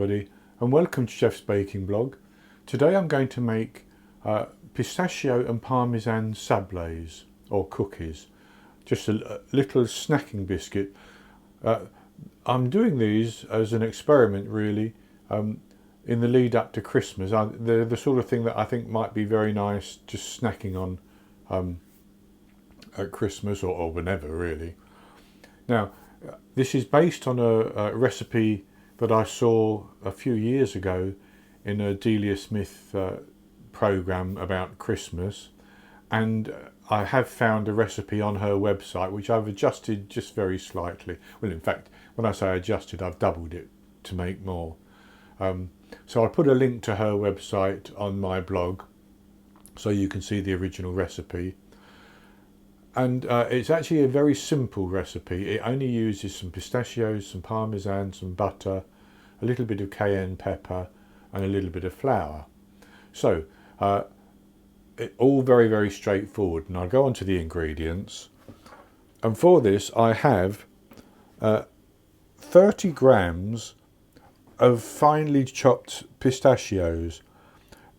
everybody, and welcome to Chef's Baking Blog. Today I'm going to make pistachio and parmesan sables, or cookies. Just a little snacking biscuit. I'm doing these as an experiment really, in the lead up to Christmas. They're the sort of thing that I think might be very nice just snacking on at Christmas or whenever really. Now, this is based on a recipe that I saw a few years ago in a Delia Smith program about Christmas, and I have found a recipe on her website which I've adjusted just very slightly. Well, in fact, when I say adjusted, I've doubled it to make more. So I put a link to her website on my blog so you can see the original recipe. And it's actually a very simple recipe. It only uses some pistachios, some parmesan, some butter, a little bit of cayenne pepper and a little bit of flour. So all very, very straightforward. And I'll go on to the ingredients. And for this I have 30 grams of finely chopped pistachios.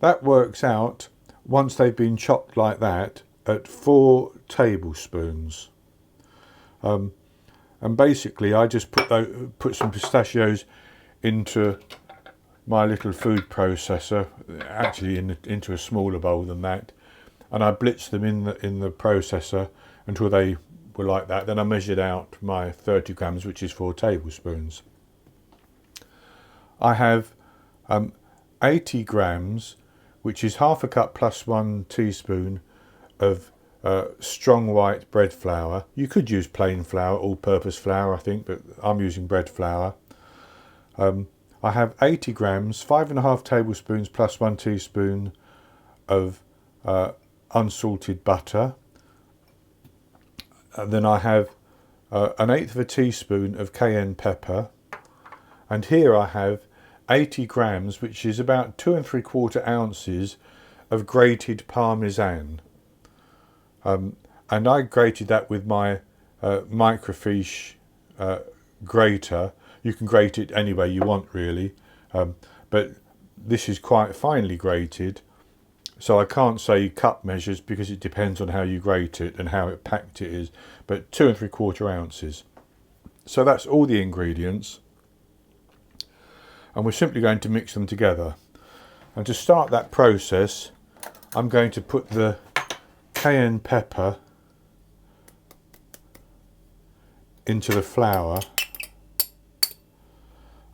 That works out, once they've been chopped like that, at 4 tablespoons. And basically I just put some pistachios into my little food processor, actually into a smaller bowl than that, and I blitzed them in the processor until they were like that. Then I measured out my 30 grams, which is 4 tablespoons. I have 80 grams, which is half a cup plus 1 teaspoon of strong white bread flour. You could use plain flour, all-purpose flour I think, but I'm using bread flour. I have 80 grams, 5½ tablespoons plus 1 teaspoon of unsalted butter. And then I have 1/8 of a teaspoon of cayenne pepper. And here I have 80 grams, which is about 2 3/4 ounces of grated parmesan. And I grated that with my microfiche grater. You can grate it any way you want really, but this is quite finely grated, so I can't say cup measures because it depends on how you grate it and how packed it is, but 2 3/4 ounces. So that's all the ingredients, and we're simply going to mix them together. And to start that process, I'm going to put the cayenne pepper into the flour.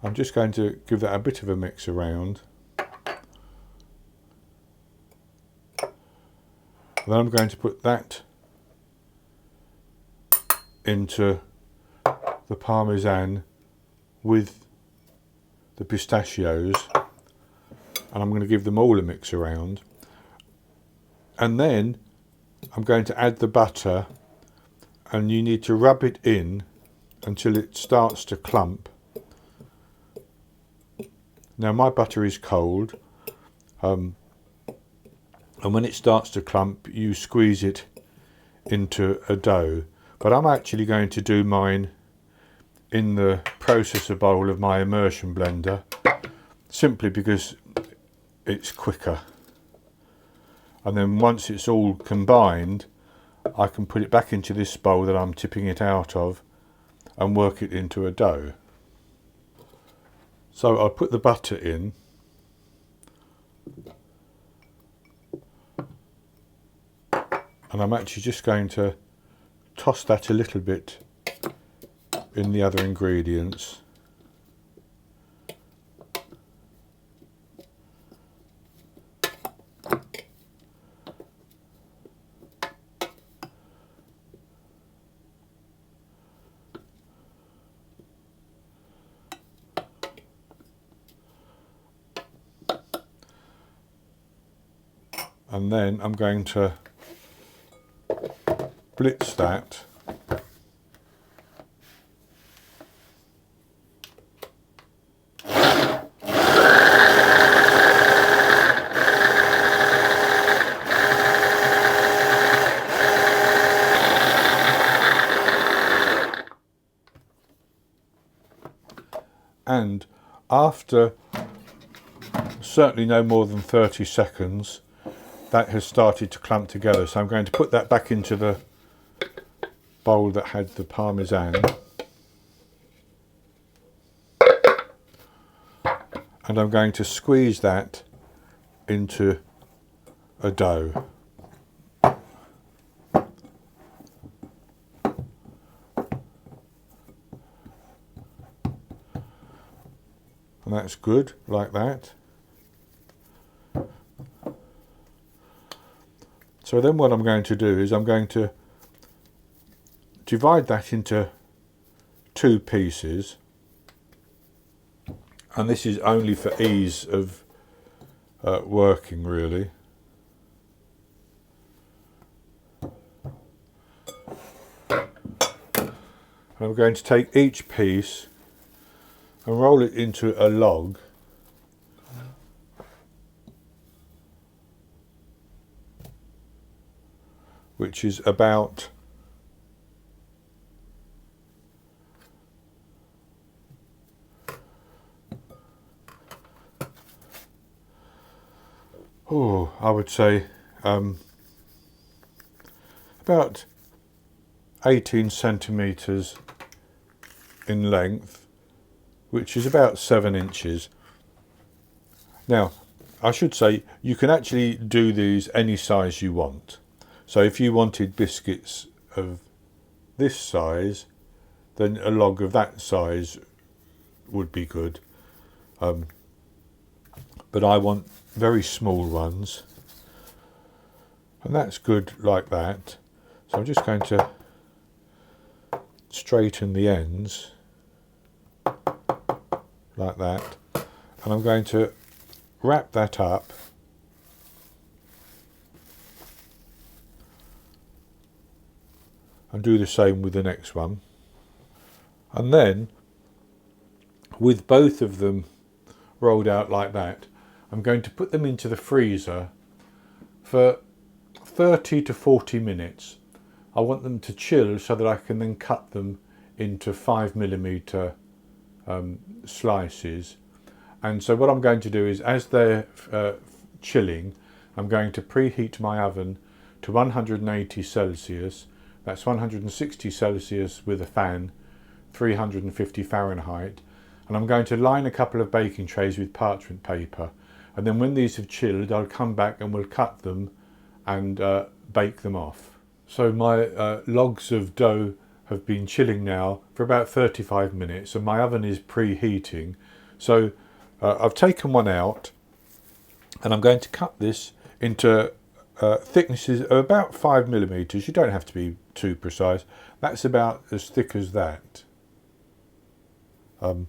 I'm just going to give that a bit of a mix around. Then I'm going to put that into the parmesan with the pistachios, and I'm going to give them all a mix around. And then I'm going to add the butter, and you need to rub it in until it starts to clump. Now my butter is cold, and when it starts to clump you squeeze it into a dough, but I'm actually going to do mine in the processor bowl of my immersion blender, simply because it's quicker. And then once it's all combined, I can put it back into this bowl that I'm tipping it out of and work it into a dough. So I'll put the butter in, and I'm actually just going to toss that a little bit in the other ingredients. And then I'm going to blitz that and after certainly no more than 30 seconds, that has started to clump together. So I'm going to put that back into the bowl that had the Parmesan. And I'm going to squeeze that into a dough. And that's good, like that. So then what I'm going to do is I'm going to divide that into 2 pieces. And this is only for ease of working, really. And I'm going to take each piece and roll it into a log. Which is about I would say about 18 centimetres in length, which is about 7 inches. Now, I should say you can actually do these any size you want. So if you wanted biscuits of this size, then a log of that size would be good. But I want very small ones. And that's good like that. So I'm just going to straighten the ends like that. And I'm going to wrap that up and do the same with the next one. And then, with both of them rolled out like that, I'm going to put them into the freezer for 30 to 40 minutes. I want them to chill so that I can then cut them into 5mm slices. And so what I'm going to do is, as they're chilling, I'm going to preheat my oven to 180 Celsius. That's 160 Celsius with a fan, 350 Fahrenheit. And I'm going to line a couple of baking trays with parchment paper. And then when these have chilled, I'll come back and we'll cut them and bake them off. So my logs of dough have been chilling now for about 35 minutes and my oven is preheating. So I've taken one out and I'm going to cut this into thicknesses of about 5mm. You don't have to be too precise. That's about as thick as that. But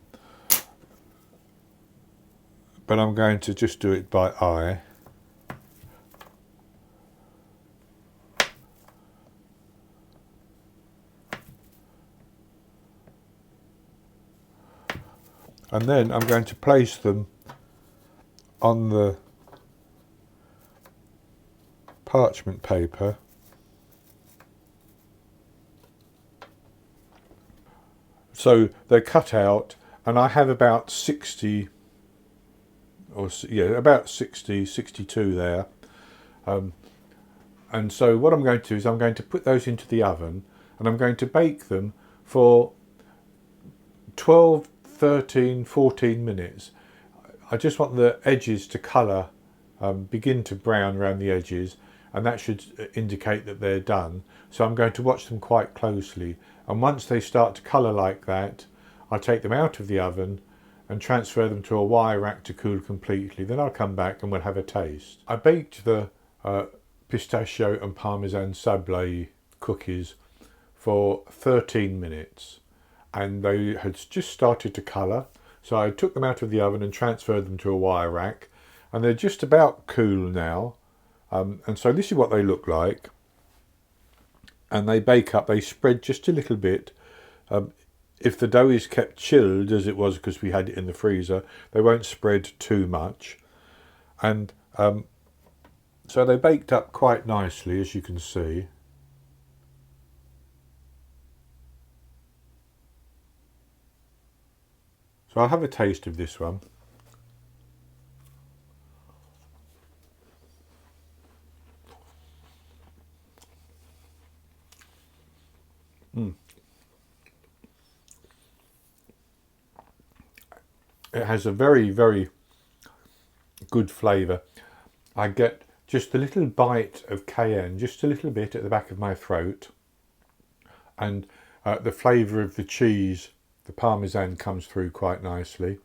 I'm going to just do it by eye. And then I'm going to place them on the parchment paper. So they're cut out, and I have about 60, or yeah, about 60, 62 there. And so what I'm going to do is I'm going to put those into the oven, and I'm going to bake them for 12, 13, 14 minutes. I just want the edges to colour, begin to brown around the edges, and that should indicate that they're done. So I'm going to watch them quite closely, and once they start to colour like that, I'll take them out of the oven and transfer them to a wire rack to cool completely. Then I'll come back and we'll have a taste. I baked the pistachio and Parmesan Sables cookies for 13 minutes and they had just started to colour. So I took them out of the oven and transferred them to a wire rack, and they're just about cool now. And so this is what they look like. And they bake up, they spread just a little bit. If the dough is kept chilled, as it was because we had it in the freezer, they won't spread too much. And so they baked up quite nicely, as you can see. So I'll have a taste of this one. It has a very, very good flavour. I get just a little bite of cayenne, just a little bit at the back of my throat. And the flavour of the cheese, the parmesan, comes through quite nicely.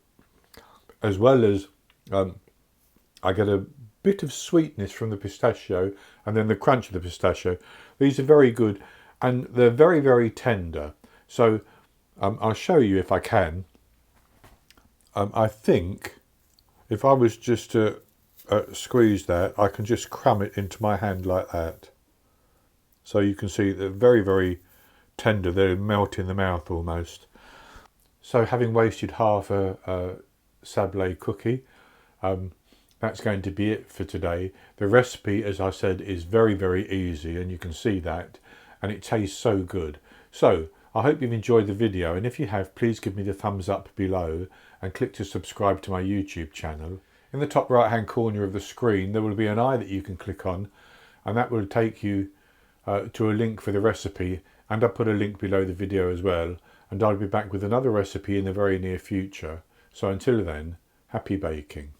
As well as I get a bit of sweetness from the pistachio and then the crunch of the pistachio. These are very good and they're very, very tender. So I'll show you if I can. I think if I was just to squeeze that, I can just cram it into my hand like that. So you can see they're very, very tender. They melt in the mouth almost. So having wasted half a sablé cookie, that's going to be it for today. The recipe, as I said, is very, very easy and you can see that, and it tastes so good. So I hope you've enjoyed the video, and if you have, please give me the thumbs up below and click to subscribe to my YouTube channel. In the top right hand corner of the screen there will be an eye that you can click on, and that will take you to a link for the recipe, and I'll put a link below the video as well, and I'll be back with another recipe in the very near future. So until then, happy baking.